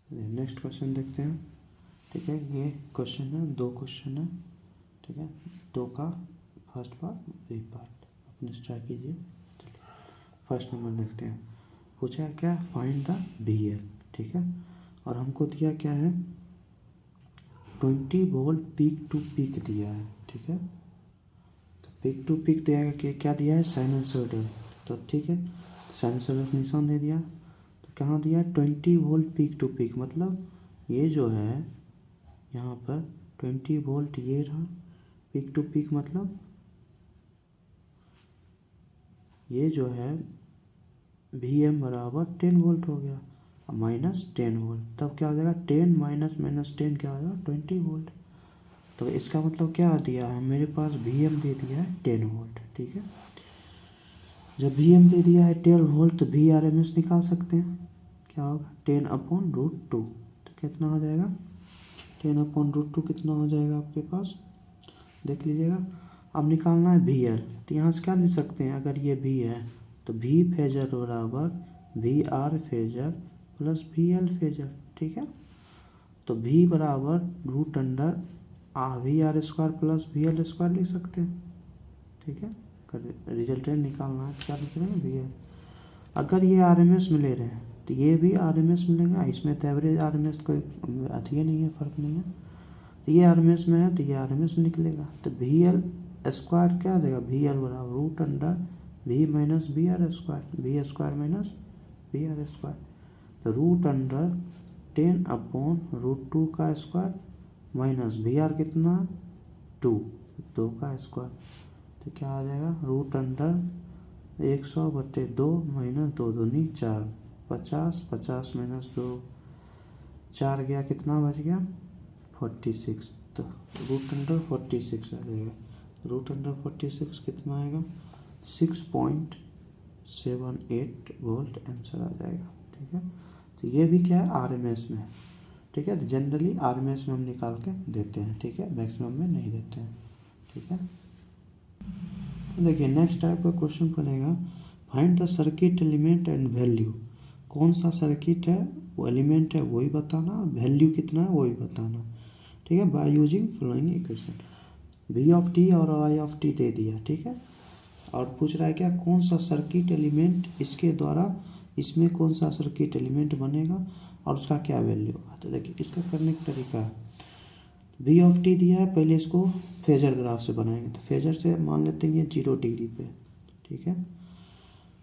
Next question देखते हैं। ठीक है, ये क्वेश्चन है, 2 क्वेश्चन है। ठीक है, 2 का फर्स्ट पार्ट बी पार्ट अपने स्टार्ट कीजिए। चलिए फर्स्ट नंबर देखते हैं। पूछा है क्या, फाइंड द बी एल। ठीक है, और हमको दिया क्या है, 20 वोल्ट पीक टू पीक दिया है। ठीक है, तो पीक टू पीक दिया है कि क्या दिया है, साइनसॉइडल। तो ठीक है, साइनसॉइडल का निशान दे दिया। तो कहाँ दिया है, 20 वोल्ट पीक टू पीक, मतलब ये जो है यहाँ पर 20 वोल्ट ये रहा, पीक टू पीक मतलब ये जो है वी एम बराबर 10 वोल्ट हो गया, माइनस 10 वोल्ट, तब क्या हो जाएगा 10 माइनस माइनस 10 क्या हो जाएगा 20 वोल्ट। तो इसका मतलब क्या दिया है, मेरे पास वी एम दे दिया है 10 वोल्ट। ठीक है, जब वी एम दे दिया है 10 वोल्ट तो वी आर एम एस निकाल सकते हैं। क्या होगा 10/√2, तो कितना हो जाएगा 10/√2 कितना हो जाएगा आपके पास, देख लीजिएगा। अब निकालना है वी एल, तो यहाँ से क्या लिख सकते हैं, अगर ये वी है तो वी फेजर बराबर V R phasor plus V L phasor. ठीक है, तो वी बराबर root under V R square plus V L square लिख सकते हैं। ठीक है, रिजल्टेंट निकालना है, क्या लिख रहे हैं वी एल। अगर ये आर एम एस में ले रहे हैं तो ये भी आर एम एस मिलेगा, इसमें तो एवरेज आर एम एस कोई अथी नहीं है, फ़र्क नहीं है। तो ये आर एम एस में है तो ये आर एम एस में निकलेगा। तो वी एल स्क्वायर क्या देगा, वी एल बराबर root under V minus V R square, V square minus V R square. तो रूट अंडर 10/√2 का स्क्वायर माइनस वी आर कितना 2 का स्क्वायर। तो क्या आ जाएगा रूट अंडर 100/2 माइनस 2 दूनी 4, 50, 50 माइनस 2 4 गया, कितना बच गया 46। तो रूट अंडर 46 आ जाएगा। रूट अंडर 46 कितना आएगा 6.78 वोल्ट आंसर आ जाएगा। ठीक है, तो ये भी क्या है आर एम एस में। ठीक है, तो जनरली आर एम एस में हम निकाल के देते हैं। ठीक है, मैक्सिमम में नहीं देते हैं। ठीक है, तो देखिए नेक्स्ट टाइप का क्वेश्चन बनेगा, find the circuit element and value. कौन सा सर्किट है, वो एलिमेंट है वही बताना, वैल्यू कितना है वही बताना। ठीक है, by using following equation, V of T और वाई ऑफ टी दे दिया। ठीक है, और पूछ रहा है क्या, कौन सा सर्किट एलिमेंट इसके द्वारा, इसमें कौन सा सर्किट एलिमेंट बनेगा और उसका क्या वैल्यू होगा। तो देखिए इसका करने का तरीका है, वी ऑफ टी दिया है, पहले इसको फेजर ग्राफ से बनाएंगे। तो फेजर से मान लेते हैं ये 0 डिग्री पे। ठीक है,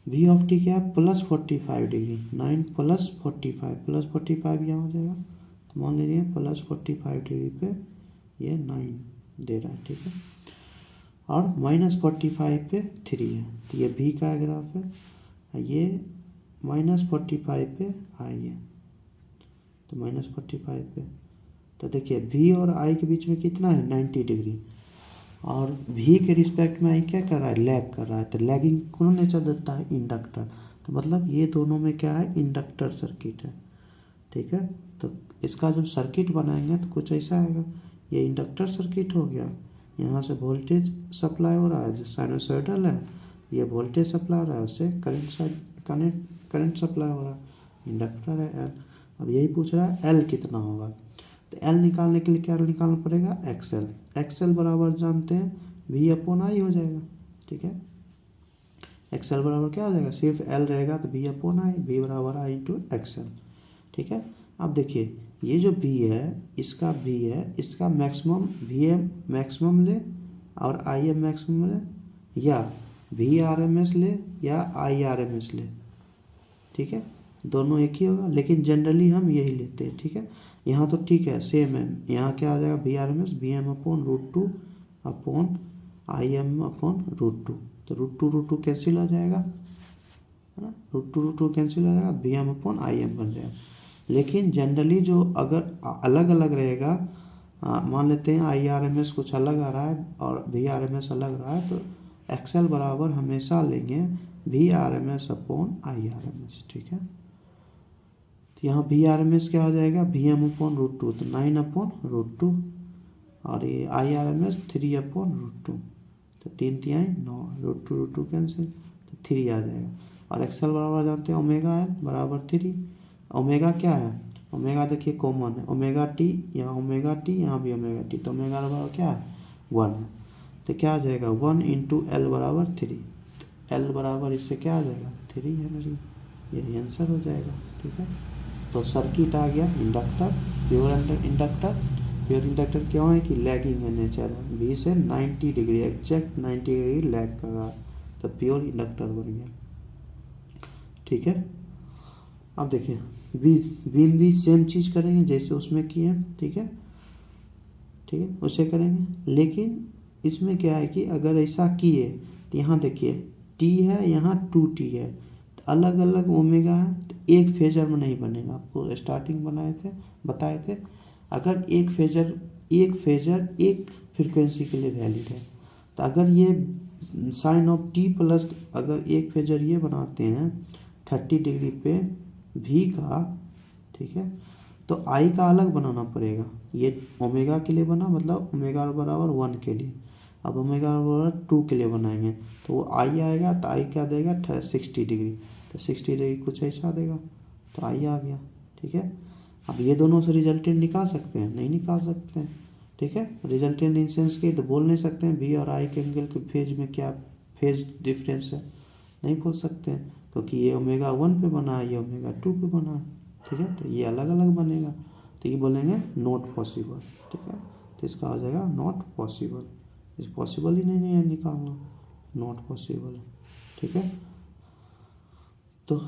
वी ऑफ टी क्या है प्लस 45 डिग्री, 9 प्लस 45 प्लस 45 यहाँ हो जाएगा। तो मान लीजिए प्लस 45 डिग्री पे ये 9 दे रहा है। ठीक है, और माइनस 45 पे 3 है, तो ये वी का ग्राफ है। ये माइनस 45 पे आई है, तो माइनस 45 पे, तो देखिए वी और आई के बीच में कितना है 90 डिग्री, और वी के रिस्पेक्ट में आई क्या कर रहा है, लैग कर रहा है। तो लैगिंग कौन नेचर देता है, इंडक्टर। तो मतलब ये दोनों में क्या है, इंडक्टर सर्किट है। ठीक है, तो इसका जब सर्किट बनाएंगे तो कुछ ऐसा आएगा, ये इंडक्टर सर्किट हो गया, यहाँ से वोल्टेज सप्लाई हो रहा है जो साइनसॉइडल है, ये वोल्टेज सप्लाई हो रहा है, उससे करंट सप्लाई हो रहा है, इंडक्टर है एल। अब यही पूछ रहा है एल कितना होगा। तो एल निकालने के लिए क्या निकालना पड़ेगा, एक्सएल। एक्सएल बराबर जानते हैं V/I हो जाएगा। ठीक है, एक्सएल बराबर क्या हो जाएगा, सिर्फ एल रहेगा तो V/I, V बराबर I इंटू एक्सएल। ठीक है, अब देखिए ये जो V है, इसका V है, इसका मैक्सिमम VM मैक्सिमम ले और IM मैक्सिमम ले, या VRMS ले या IRMS ले। ठीक है, दोनों एक ही होगा, लेकिन जनरली हम यही लेते हैं। ठीक है, यहाँ तो ठीक है सेम है, यहाँ क्या आ जाएगा VRMS VM/√2 अपॉन IM/√2। तो √2 कैंसिल हो जाएगा, है ना, √2 कैंसिल हो जाएगा, VM/IM बन जाएगा। लेकिन जनरली जो अगर अलग अलग रहेगा, मान लेते हैं IRMS कुछ अलग आ रहा है और VRMS अलग रहा है, तो एक्सएल बराबर हमेशा लेंगे VRMS/IRMS। ठीक है, तो यहाँ VRMS क्या हो जाएगा VM/√2, तो 9/√2, और ये IRMS 3/√2, तो 3 तिहाई 9, √2 कैंसिल, तो 3 आ जाएगा। और एक्सएल बराबर जानते हैं ओमेगा एल बराबर 3। ओमेगा क्या है, ओमेगा देखिए कॉमन है, ओमेगा टी, यहाँ ओमेगा टी, यहाँ भी ओमेगा टी, तो ओमेगा बराबर क्या है 1 है। तो क्या आ जाएगा 1 इंटू एल बराबर 3, एल बराबर इससे क्या आ जाएगा 3 हेनरी, यही आंसर हो जाएगा। ठीक है, तो सर्किट आ गया inductor, pure inductor. Pure inductor क्यों है कि लैगिंग है नेचर है, बी से 90 डिग्री एग्जैक्ट 90 डिग्री लैग कर रहा है, तो प्योर इंडक्टर बन गया। ठीक है, अब देखिए बीम भी सेम चीज़ करेंगे जैसे उसमें किए हैं। ठीक है, ठीक है उसे करेंगे, लेकिन इसमें क्या है कि अगर ऐसा किए तो यहाँ देखिए टी है, यहाँ 2t है, तो अलग अलग ओमेगा है, तो एक फेजर में नहीं बनेगा। आपको स्टार्टिंग बताए थे अगर एक फेजर एक फ्रिक्वेंसी के लिए वैलिड है, तो अगर ये साइन ऑफ टी प्लस अगर एक फेजर ये बनाते हैं 30 डिग्री पे भी का, ठीक है, तो आई का अलग बनाना पड़ेगा। ये ओमेगा के लिए बना, मतलब ओमेगा बराबर 1 के लिए, अब ओमेगा बराबर 2 के लिए बनाएंगे तो वो आई आएगा, तो आई क्या देगा 60 डिग्री, तो 60 डिग्री कुछ ऐसा देगा, तो आई आ गया। ठीक है, अब ये दोनों से रिजल्टेंट निकाल सकते हैं, नहीं निकाल सकते हैं। ठीक है, रिजल्टेंट इन सेंस के तो बोल नहीं सकते हैं बी और आई के एंगल के फेज में क्या फेज डिफरेंस है, नहीं बोल सकते हैं, क्योंकि ये ओमेगा 1 पे बना है, ये ओमेगा 2 पे बना है। ठीक है, तो ये अलग अलग बनेगा, तो ये बोलेंगे नॉट पॉसिबल। ठीक है, तो इसका हो जाएगा नॉट पॉसिबल, इस पॉसिबल ही नहीं है निकालना, नॉट पॉसिबल है। ठीक है, तो